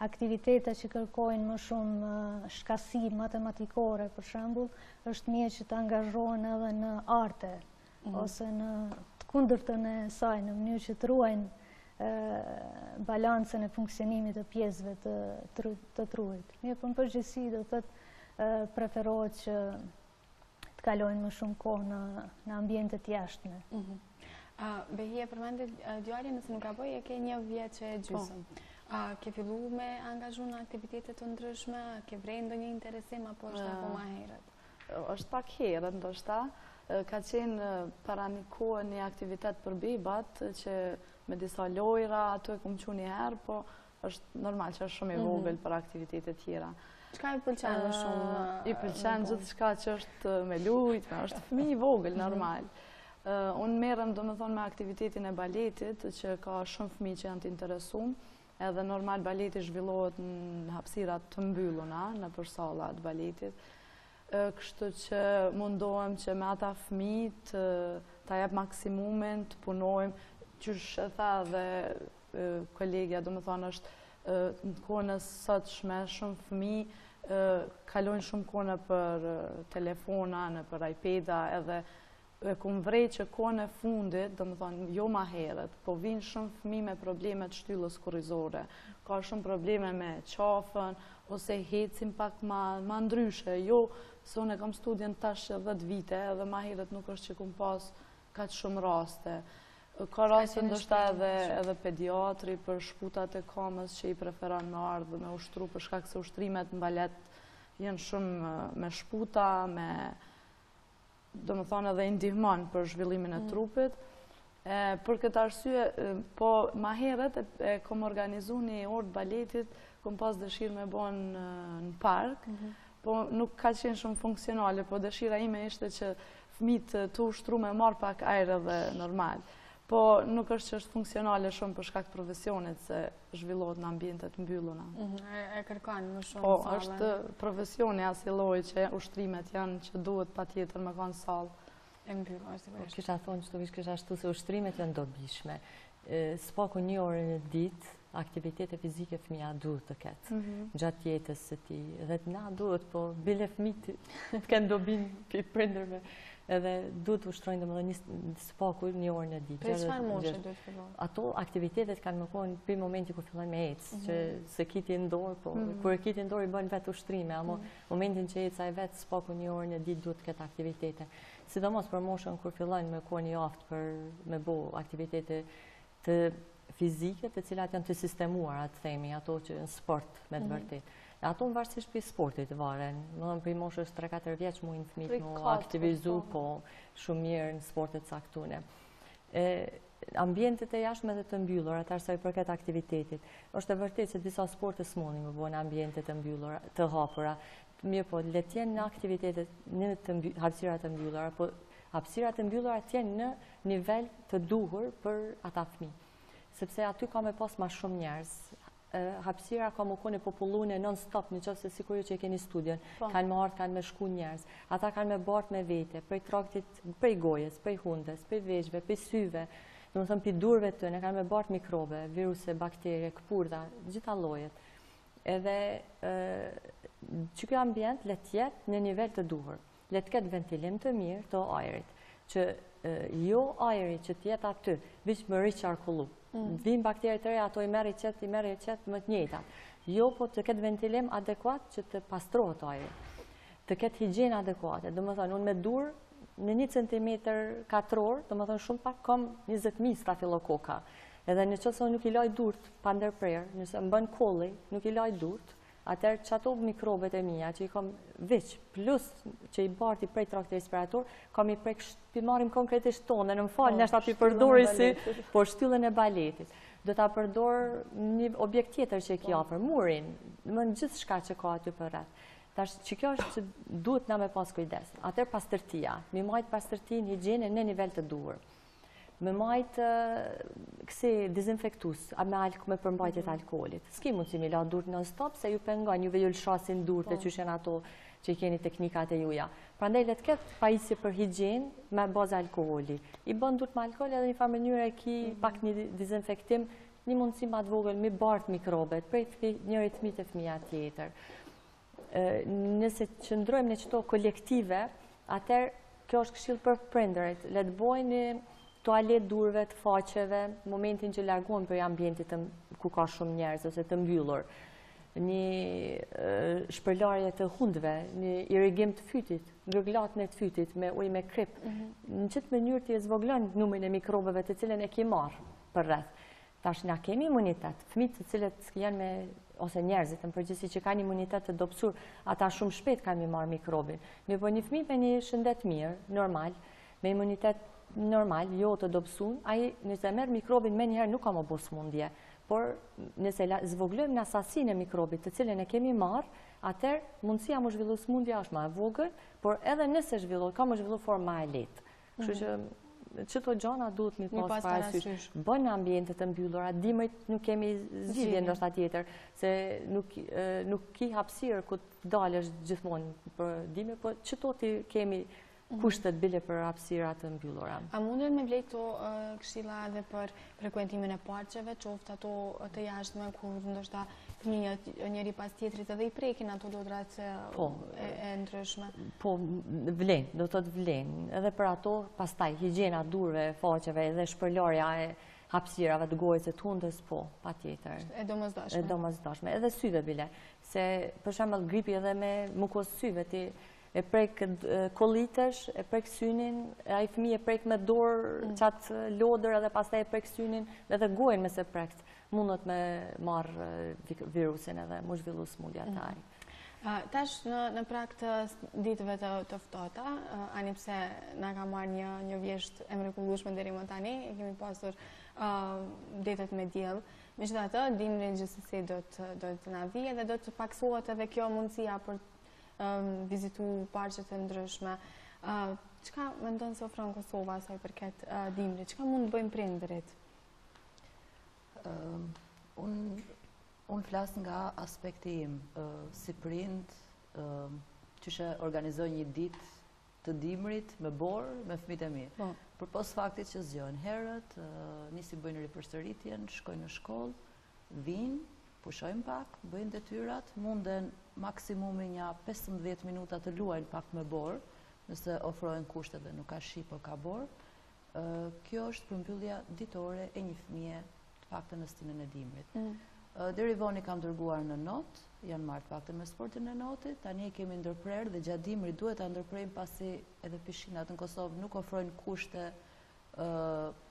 Speaker 5: aktivitete që kërkojnë më shumë shkasi matematikore për shembull, është mirë që të angazhohen edhe në arte ose në të kundërtën e saj, në mënyrë që të ruajnë balancën e funksionimit të pjesëve të trurit. Mirë, por në përgjithësi do të thotë preferohet që të kalojnë më shumë kohë në ambientet jashtme.
Speaker 1: Behi e përmendit djalin, nëse nuk gaboj, e ke 1 vjeç e gjysmë. Ke fillu me angazhu në aktivitete të ndryshme, ke vrej ndonjë interesim apo është apo më herët?
Speaker 4: Është pak herët, ndoshta. Ka qenë para një kohë një aktivitet për bebat, që me disa lojra, ato e kumë që një herë, po është normal që është shumë i vogël për aktivitete tjera.
Speaker 1: Çka i pëlqen më shumë?
Speaker 4: I pëlqen gjithçka që është me lujtë, është fëmijë i vogël, normal. Unë merrem domethënë me aktivitetin e baletit, që ka shumë fëmijë që janë të interesuar, edhe normal baleti zhvillohet në hapësira të mbyllura nëpër salla të baletit. Kështu që mundohem që me ata fëmijë ta jap maksimumin, të punojmë, qysh e tha dhe kolegja, domethënë është në kohën e sotshme shumë fëmijë kalojnë shumë kohë për telefona, për iPad-a, edhe e kumë vrej që kohën e fundit, domethënë jo ma herët, po vinë shumë fëmijë me probleme të shtyllës kurrizore. Ka shumë probleme me qafën, ose hecin pak ma ndryshe. Jo, se unë e kam studjen tash 10 vite, edhe ma herët nuk është që kumë pas kaq shumë raste. Ka raste ndoshta edhe pediatri për shputat e kamës që i preferon me ardhë me ushtru për shkak se ushtrimet në balet janë shumë me shputa, do më thonë edhe indihmon për zhvillimin e trupit. Për këtë arsye, po ma heret e kom organizu një orë baletit, kom pas dëshirë me bon në park, po nuk ka qenë shumë funksionale, po dëshira ime ishte që fëmijët të ushtru me marë pak ajrë dhe normal. Po nuk është që është funksionale shumë për shkak të profesionit se zhvillohet në ambientet mbylluna.
Speaker 1: E kërkan më shumë
Speaker 4: Po,
Speaker 1: sallën.
Speaker 4: është profesioni asaj lloji që ushtrimet janë që duhet patjetër me kanë sallë.
Speaker 1: E mbyllur, sigurisht.
Speaker 2: Kisha thonë që kisha ashtu se ushtrimet janë dobishme. S'paku një orë në ditë, aktivitete fizike fëmija duhet të ketë, gjatë jetës së tij. Dhe na duhet, po bile fëmijët të kenë dobin për prindërve. Edhe duhet ushtrojnë domethënë s'paku një orë në ditë.
Speaker 1: Për çfarë moshe duhet fillon?
Speaker 2: Ato aktivitetet kanë më konë për momenti ku fillojnë me ecë, që se kiti ndorë, po kur e kiti ndorë i bën vetë ushtrime, ama momentin që eca e vetë s'paku një orë në ditë duhet këtë aktivitete. Sidomos për moshën kur fillojnë me konë i aftë për me bo aktivitete të fizike, të cilat janë të sistemuara, të themi, ato që në sport me të vërtet. Ato në varësisht për sportit varen, më dhëmë për i moshës 3-4 vjeç mujnë fëmijët më aktivizu, po shumë mirë në sportet saktune. Ambientet e jashtme dhe të mbyllur, atër sa i përket aktivitetit. Është e vërtet se disa sporte s'moni më bëjnë ambientet të mbyllur, të hapura. Mirë po, le t'jenë në aktivitetet në hapësirat të mbyllura, po hapësirat të mbyllura t'jenë në nivel të duhur për ata fëmijë. Sepse aty ka me pas ma shumë njerëz. Hapësira ka më kone popullune non-stop, në qofë se sigurisht që e keni studion, kanë me ardhë, kanë me shku njerëz. Ata kanë me bartë me vete, prej traktit, prej gojes, prej hundes, prej veçve, prej syve, në më thëmë për durve të në kanë me bartë mikrobe, viruse, bakterje, këpurdha, gjitha llojet. Edhe që kjo ambient le t'jetë në nivel të duhur, le t'ket ventilim të mirë të ajrit, që jo ajri që t'jetë aty, vishë më riqarkullu. Vim bakteriet të reja, ato i merë i qetë më të njëjtat. Jo, po të ketë ventilim adekuat që të pastrohet ajri. Të ketë higienë adekuate. Dhe më thonë, unë me dur, në 1 centimetër katror, dhe më thonë, shumë pak kom 20.000 stafilokoka. Edhe në qëse unë nuk i laj durt pa ndërprerë, nëse më bën kolli, nuk i laj durt, atër që ato mikrobet e mija që i kom veç, plus që i barti prej traktit respirator, kam i prej marim konkretisht tonë, në më falë, nështë api përdori si, por shtyllën e baletit. Do t'a përdor një objekt tjetër që i kja për murin, më në gjithë shka që ka aty për rreth. Tash që kjo është që duhet na me pas kujdes. Atër pastërtia, mi majtë pastërtin higienë në nivel të duhur. Me majtë kësi dezinfektus, me përmbajtjet alkoolit. S'ki mund si mi la durt non-stop, se ju pengon, juve ju lëshasin durte që shenë ato që i keni teknikat e juja. Prandaj le të ketë pajisje për higienë me bazë alkoholi. I bën durt me alkohol edhe një farë mënyrë e ki pak një dezinfektim, një mundësi ma të vogël, mi bartë mikrobet, prej njërit fëmijë të fëmija tjetër. Nëse qëndrojmë në qëto kolektive, atër kjo është këshill për prindërit, le të bojnë toalet durve të faqeve, momentin që largohen për ambientit ku ka shumë njerëz ose të mbyllur, një shpërlarje të hundve, një irrigim të fytit, gërglatën e të fytit me ujë me krip, në qëtë mënyrë të zvoglon numrin e mikrobeve të cilën e ki marë për rreth. Tash na kemi imunitet, fëmijët të cilët janë me ose njerëzit në përgjithësi që kanë imunitet të dobësur, ata shumë shpejt kanë mi marë mikrobin. Me po një fëmijë me një shëndet mirë, normal, me imunitet normal, jo të dobësun, ai nëse merr mikrobin me njëherë nuk ka më bos mundje, por nëse zvoglojmë në asasin e mikrobit të cilën e kemi marë, atër mundësia më zhvillu smundja është ma e vogël, por edhe nëse zhvillu, ka më zhvillu forma e letë. Kështu që qëto gjana duhet mi pas parasysh. Bën në ambientet të mbyllura, dimrit nuk kemi zgjidhje ndoshta tjetër, se nuk ki hapësirë ku të dalësh gjithmonë për dimri, por qëto ti kemi kushtet bile për hapësirat të mbyllura.
Speaker 1: A mundet me blej këto këshilla edhe për frekuentimin e parqeve, qoftë ato të jashtme, kur ndoshta fëmijët njëri pas tjetrit edhe i prekin ato lodrat e ndryshme?
Speaker 2: Po, vlen, do të të vlen. Edhe për ato, pastaj, higjiena durve, faqeve edhe shpërlarja e hapësirave të gojës e të hundës, po, pa tjetër.
Speaker 1: E domosdoshme.
Speaker 2: E domosdoshme, edhe syve bile. Se, për shembull, gripi edhe me mukos syve, ti e prek kollitesh, e prek synin, ai fëmijë e prek me dorë qatë lodër edhe pastaj e prek synin edhe gojën me se prekt. Mundot me marrë virusin edhe mu zhvillu smundja të ai.
Speaker 1: Tash në prag të ditëve të ftohta, ani pse na ka marrë një vjesht e mrekullueshme deri më tani, kemi pasur ditët me diell. Megjithatë, dimri gjithsesi do të na vijë dhe do të paksohet edhe kjo mundësia për vizitu parqe të ndryshme. Çka mendon se ofron Kosova sa i përket dimrit? Çka mund të bëjmë prindërit?
Speaker 3: Unë flas nga aspekti im, si prind, që organizoj një ditë të dimrit me borë, me fëmijët e mi. Për pos faktit që zgjohen herët, nisi bëjnë ripërsëritjen, shkojnë në shkollë, vinë, pushojnë pak, bëjnë detyrat, munden maksimumi një 15 minuta të luajnë pak me borë, nëse ofrojnë kushtet dhe nuk ka shi, po ka borë. Kjo është përmbyllja ditore e një fëmije të paktën në stinën e dimrit. Deri voni kam dërguar në not, janë marrë të paktën me sportin e notit, tani e kemi ndërprerë dhe gjatë dimrit duhet ta ndërprejmë pasi edhe pishinat në Kosovë nuk ofrojnë kushte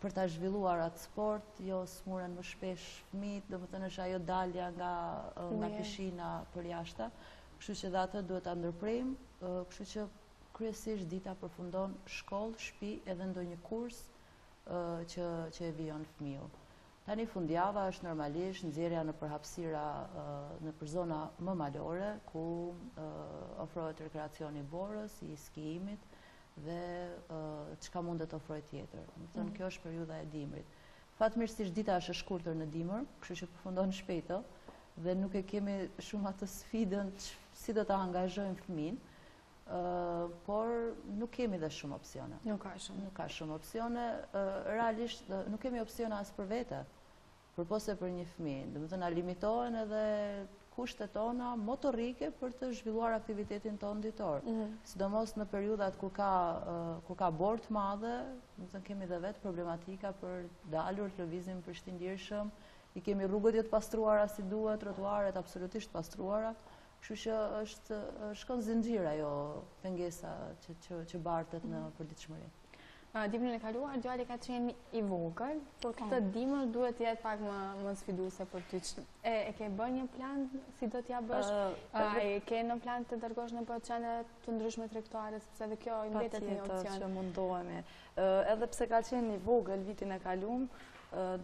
Speaker 3: për ta zhvilluar atë sport, jo smuren më shpesh fëmijët, domethënë është ajo dalja nga pishina për jashta, kështu që dhe atë duhet ta ndërprejmë, kështu që kryesisht dita përfundon shkollë, shtëpi edhe ndonjë kurs që e vijon fëmiu. Tani fundjava është normalisht nxjerrja në përhapësira në për zona më malore, ku ofrohet rekreacioni i borës, i skiimit dhe çka mund të ofrojë tjetër. Domethënë kjo është periudha e dimrit. Fatmirësisht dita është e shkurtër në dimër, kështu që përfundon shpejt dhe nuk e kemi shumë atë sfidën si do ta angazhojmë fëmin. Por nuk kemi dhe shumë opsione. Nuk ka shumë opsione. Realisht nuk kemi opsione as për vete, përpose për një fëmijë. Domethënë na limitohen edhe kushtet tona motorike për të zhvilluar aktivitetin tonë ditor. Sidomos në periudhat kur ka borë të madhe, domethënë kemi dhe vetë problematika për dalur të lëvizim përshtatshëm. I kemi rrugët jo të pastruara si duhet, trotuaret absolutisht pastruara. Kështu që shkon zinxhir ajo pengesa që bartet në përditshmëri.
Speaker 1: Dimrin e kaluar, djali ka qenë i vogël, por këtë dimër duhet të jetë pak më sfiduese për ty. E ke bërë një plan si do t'ja bësh? E ke në plan të dërgosh në qendra të ndryshme tregtare, sepse edhe kjo i mbetet një opsion.
Speaker 4: Patjetër që mundohemi. Edhe pse ka qenë i vogël vitin e kaluar,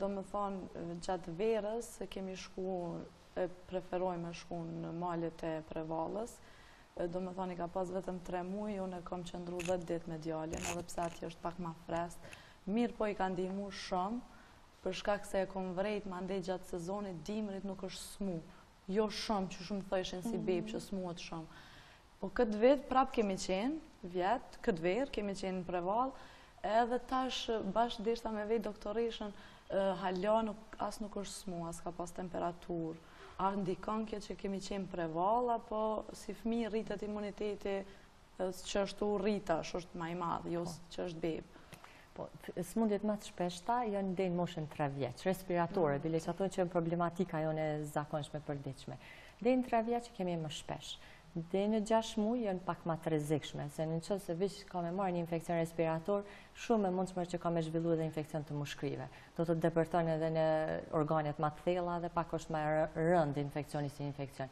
Speaker 4: domethënë gjatë verës kemi shkuar, preferojme shku në malet e Prevallës. Do me thoni ka pas vetëm 3 muaj, unë e kam qëndru 10 dit me djalin, edhe pse ati është pak ma frest. Mirë po i ka ndihmu shumë, për shkak se e kom vrejt ma ndej gjatë sezonit, dimrit nuk është smu. Jo shumë, që shumë thëshin si bebë që smuët shumë. Po këtë vit prap kemi qenë, vjetë, këtë verë kemi qenë në Prevallë, edhe tash bashkë deshta me vejt doktorishën, hala as nuk është smu, as ka pas temperaturë. A ndikon kjo që kemi qenë Prevallë, apo si fëmijë rritet imuniteti që është rrita, është më i madh, jo që është bebë?
Speaker 2: Po, smundjet më të shpeshta janë deri në moshën 3 vjeç, respiratore, bile që ato që janë problematika janë e zakonshme përditshme. Deri në 3 vjeç kemi më shpesh. Deri në 6 muaj janë pak më të rrezikshme, se nëse veç ka me marrë një infekcion respirator, shumë e mundshme që ka me zhvillu edhe infekcion të mushkrive. Do të depërton edhe në organet më të thella dhe pak është më rënd infekcioni si infekcion.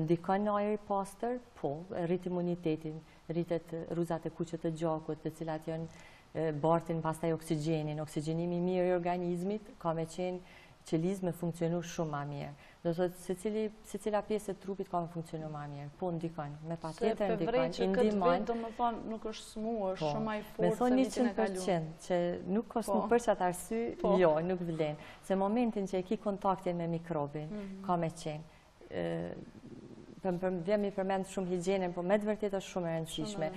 Speaker 2: Ndikon në ajër i pastër, po, rrit imunitetin, rritet rruzat e kuqe të gjakut, të cilat janë bartin pastaj oksigjenin, oksigjenimi i mirë i organizmit, ka me qenë qeliz me funksionu shumë ma mirë. Do të thotë secila pjesë e trupit ka me funksionu ma mirë. Po ndikon, me patjetër ndikon,
Speaker 4: ndihmon. Se këtë vit do më thonë nuk është smu, është shumë ai fortë se vitin e kaluar. Me thonë 100% që nuk është smu për çat arsye, jo, nuk vlen. Se momentin që e ki kontaktin me mikrobin, ka me qenë. Vjem i përmend shumë higjienën, po me të vërtet është shumë e rëndësishme.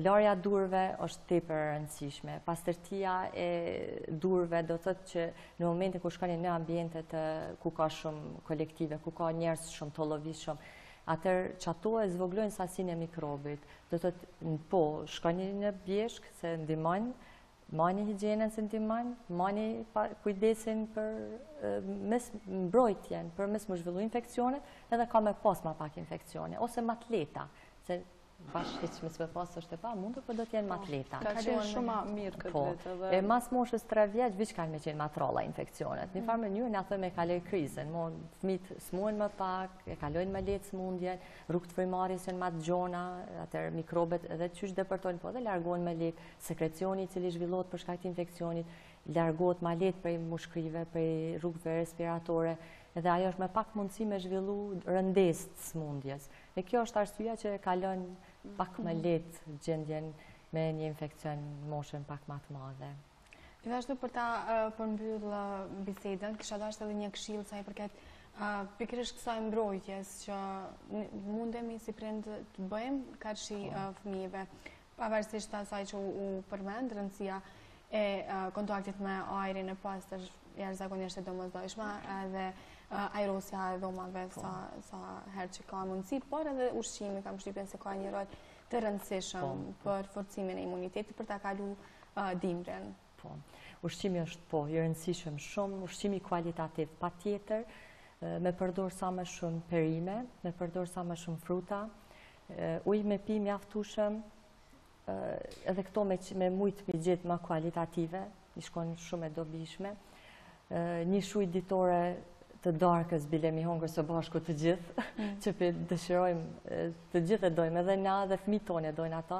Speaker 4: Larja durve është tepër e rëndësishme. Pastërtia e durve do të thotë që në momentin kur shkoni në ambientet ku ka shumë kolektive, ku ka njerëz shumë tollovis shumë, atëherë që ato e zvoglojnë sasinë e mikrobit. Do të thotë po, shkoni në bjeshk se ndihmon, mani higjienën se ndihmon, mani kujdesin për mbrojtjen, për mos më zhvillu infekcione, edhe ka me pas ma pak infekcione, ose ma të leta, se
Speaker 2: bashkë heqme s'me pasë është e pa mundur, për do t'jenë matleta.
Speaker 4: Ka qenë shumë mirë këtë vetë.
Speaker 2: E mas moshës 3 vjeç, viç kanë me qenë matralla infekcionet. Një farë mënyrë nga thëmë e kaloj krizën, fëmijët s'muen më pak, e kalojnë më letë smundjen, rrugët frymarrjes janë më të gjona, atër mikrobet edhe qysh depërtojnë, po dhe largohen më letë, sekrecioni i cili zhvillohet për shkak të infekcionit, largohet më letë prej mushkrive, prej rrugëve respiratore, edhe ajo është me pak mundësi me zhvillu rëndesë të smundjes. E kjo është arsyeja që kalon pak më letë gjendjen me një infekcion moshën pak më të madhe.
Speaker 1: Gjithashtu për ta përmbyll bisedën, kisha dashur edhe një këshill sa i përket pikërisht kësaj mbrojtjes që mundemi si prindë të bëjmë kafshi fëmijëve, pavarësisht asaj që u përmend, rëndësia e kontaktit me ajrin e pastër jashtëzakonisht e domosdoshme, edhe ajrosja e dhomave sa herë që ka mundësi, por edhe ushqimi kam përshtypjen se ka një rol të rëndësishëm për forcimin e imunitetit për ta kalu dimren.
Speaker 2: Po, ushqimi është i rëndësishëm shumë, ushqimi kualitativ patjetër, me përdor sa më shumë perime, me përdor sa më shumë fruta, ujë me pi mjaftueshëm, edhe këto me mujtë mi gjithë më kualitative, i shkojnë shumë e dobishme, një shujë ditore të darkës bile mi hongër së bashku të gjithë, që për dëshirojmë të gjithë e dojmë, edhe na dhe fëmijët tonë e dojnë ata,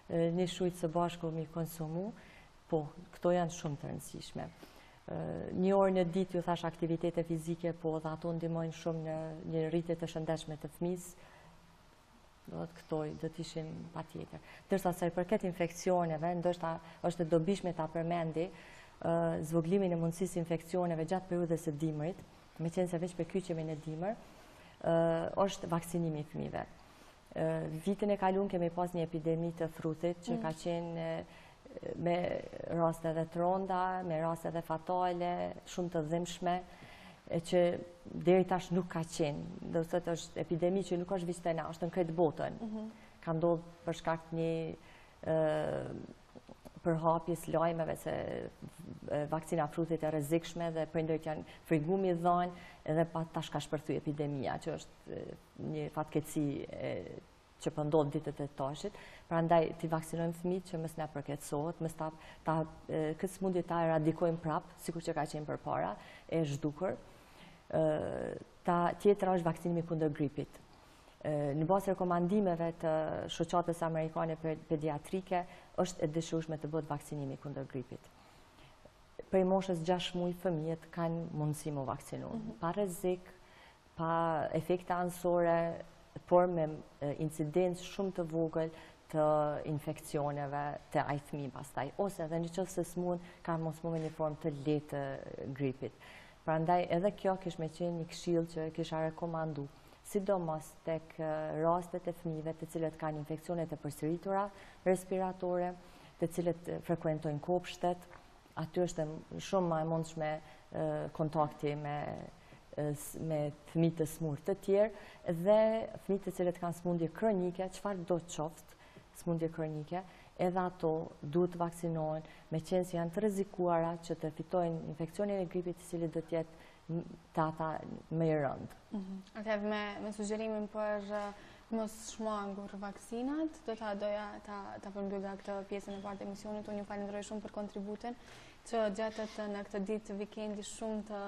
Speaker 2: një shujtë së bashku mi konsumu, po, këto janë shumë të rëndësishme. Një orë në ditë, ju thash aktivitete fizike, po dhe ato ndihmojnë shumë në një rritje të shëndetshme të fëmijës, do të këtoj, do të ishin patjetër. Ndërsa sa i përket infeksioneve, ndoshta është e dobishme ta përmendi zvoglimin e mundësisë infeksioneve gjatë periudhës së dimrit, me qenë se veç për kyçemi në dimër, është vaksinimi i fëmijëve. Vitin e kaluar kemi pas një epidemi të frutit që ka qenë me raste edhe të rënda, me raste edhe fatale, shumë të dhimbshme, që deri tash nuk ka qenë. Do të thotë është epidemi që nuk është veç te na, është në krejt botën. Ka ndodhur për shkak të një përhapjes lajmeve se vakcina frutit e rrezikshme dhe prindërit janë frigumi dhënë edhe tash ka shpërthyer epidemia, që është një fatkeqësi që po ndodh ditët e tashit. Prandaj t'i vaksinojmë fëmijët që mos na përkeçohet, mos këtë smundje ta eradikojmë prapë, sikur që ka qenë përpara, e zhdukur. Tjetra është vaksinimi kundër gripit. Në bazë rekomandimeve të shoqatës amerikane pediatrike, është e dëshueshme të bëhet vaksinimi kundër gripit. Prej moshës 6 muaj fëmijët kanë mundësi me vaksinu, pa rrezik, pa efekte anësore, por me incidencë shumë të vogël të infeksioneve të ai fëmijë pastaj, ose edhe nëse s'mund, ka mos në një formë të lehtë të gripit. Prandaj edhe kjo kish me qenë një këshill që kisha rekomandu, sidomos tek rastet e fëmijëve të cilët kanë infeksione të përsëritura respiratore, të cilët frekuentojnë kopshtet, aty është shumë më e mundshme kontakti me fëmijë të smurë të tjerë, dhe fëmijë të cilët kanë smundje kronike, çfarë do të qoftë smundje kronike, edhe ato duhet të vaksinohen, me qenë se janë të rrezikuara që të fitojnë infeksionin e gripit, i cili do të jetë të ata më i rëndë.
Speaker 1: Atëherë me sugjerimin për mos shmangur vaksinat, do ta doja ta përmbylla këtë pjesën e parë të emisionit. Unë ju falenderoj shumë për kontributin që gjetët në këtë ditë të vikendi shumë të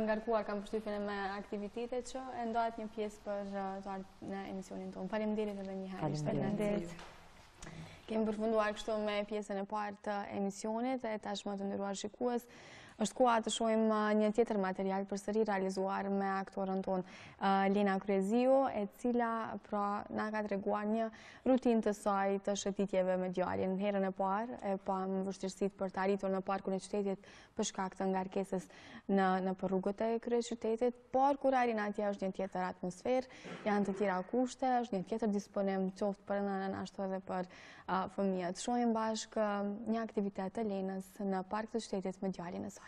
Speaker 1: ngarkuar, kam përshtypjen me aktivitete që e ndahet një pjesë për të ardhur në emisionin tonë. Faleminderit edhe një herë.
Speaker 2: Faleminderit.
Speaker 1: Kemi përfunduar kështu me pjesën e parë të emisionit dhe tashmë të nderuar shikues, është koha të shohim një tjetër material përsëri realizuar me aktorën tonë Lena Kryeziu, e cila pra na ka treguar një rutinë të saj të shëtitjeve me djalin. Në herën e parë e pam vështirësitë për të arritur në parkun e qytetit për shkak të ngarkesës në rrugët e kryeqytetit, por kur arrin atje është një tjetër atmosferë, janë të tjera kushte, është një tjetër disponim qoftë për nënën ashtu edhe për fëmijët. Shohim bashkë një aktivitet të Lenës në park të qytetit me djalin e saj.